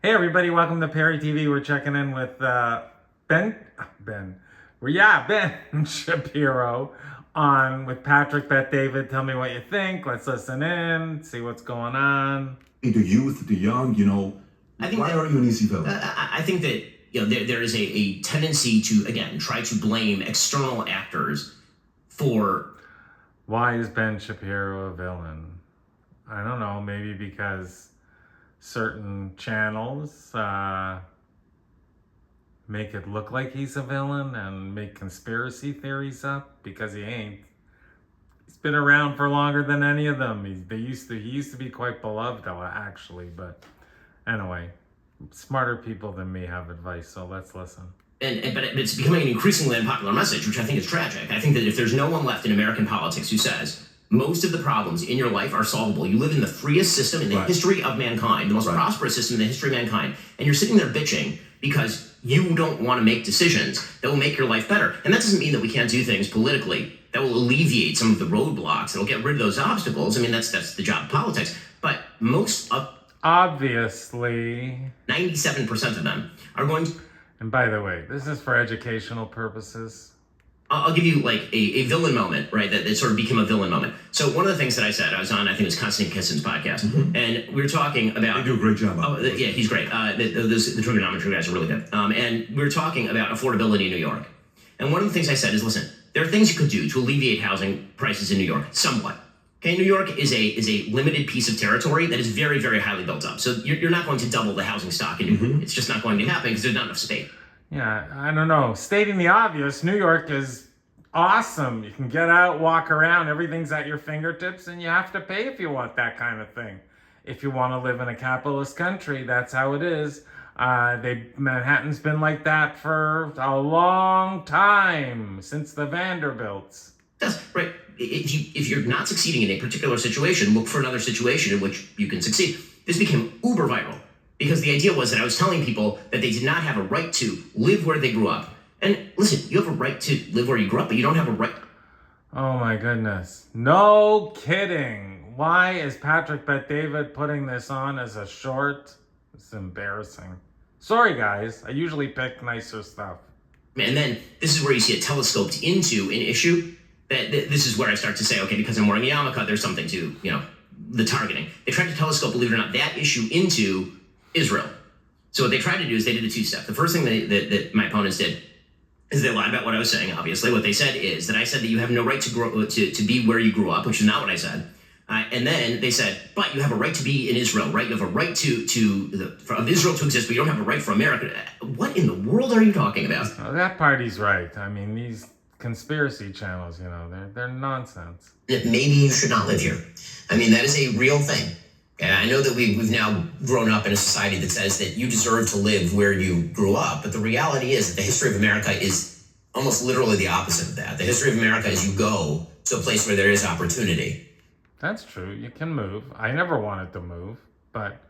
Hey everybody, welcome to Perry TV. We're checking in with Ben Shapiro on with Patrick Bet-David. Tell me what you think. Let's listen in, see what's going on. The youth, the young, why are you an easy villain? I think that there is a tendency to, again, try to blame external actors for... Why is Ben Shapiro a villain? I don't know, maybe because certain channels make it look like he's a villain and make conspiracy theories up, because he ain't. He's been around for longer than any of them. He used to be quite beloved, actually, but anyway, smarter people than me have advice, so let's listen. But it's becoming an increasingly unpopular message, which I think is tragic. I think that if there's no one left in American politics who says most of the problems in your life are solvable, you live in the freest system in the history of mankind, the most prosperous system in the history of mankind, and you're sitting there bitching because you don't want to make decisions that will make your life better. And that doesn't mean that we can't do things politically that will alleviate some of the roadblocks, that will get rid of those obstacles. I mean, that's the job of politics. But most of... Obviously. 97% of them are going to... And by the way, this is for educational purposes. I'll give you like a villain moment, right? That sort of became a villain moment. So one of the things that I said, I was on, I think it was Konstantin Kissin's podcast, and we were talking about... They do a great job. Yeah, he's great. The trigonometry guys are really good. And we were talking about affordability in New York. And one of the things I said is, listen, there are things you could do to alleviate housing prices in New York, somewhat. Okay, New York is a limited piece of territory that is very, very highly built up. So you're not going to double the housing stock in New York. It's just not going to happen because there's not enough space. Yeah, I don't know. Stating the obvious, New York is awesome. You can get out, walk around, everything's at your fingertips, and you have to pay if you want that kind of thing. If you want to live in a capitalist country, that's how it is. Manhattan's been like that for a long time, since the Vanderbilts. That's right. If you're not succeeding in a particular situation, look for another situation in which you can succeed. This became uber viral because the idea was that I was telling people that they did not have a right to live where they grew up. And listen, you have a right to live where you grew up, but you don't have a right... Oh my goodness. No kidding. Why is Patrick Bet-David putting this on as a short? It's embarrassing. Sorry guys, I usually pick nicer stuff. And then this is where you see it telescoped into an issue. This is where I start to say, okay, because I'm wearing a yarmulke, there's something to, the targeting. They tried to telescope, believe it or not, that issue into Israel. So what they tried to do is they did a two-step. The first thing that my opponents did is they lied about what I was saying, obviously. What they said is that I said that you have no right to be where you grew up, which is not what I said. And then they said, but you have a right to be in Israel, right? You have a right of Israel to exist, but you don't have a right for America. What in the world are you talking about? Oh, that party's right. I mean, these conspiracy channels, they're nonsense. Maybe you should not live here. I mean, that is a real thing. And I know that we've now grown up in a society that says that you deserve to live where you grew up, but the reality is that the history of America is almost literally the opposite of that. The history of America is you go to a place where there is opportunity. That's true. You can move. I never wanted to move, but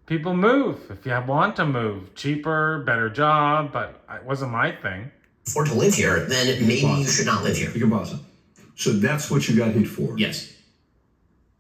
people move if you want to move. Cheaper, better job, but it wasn't my thing. Afford to live here, then maybe you should not live here. You can boss it. So that's what you got hit for? Yes.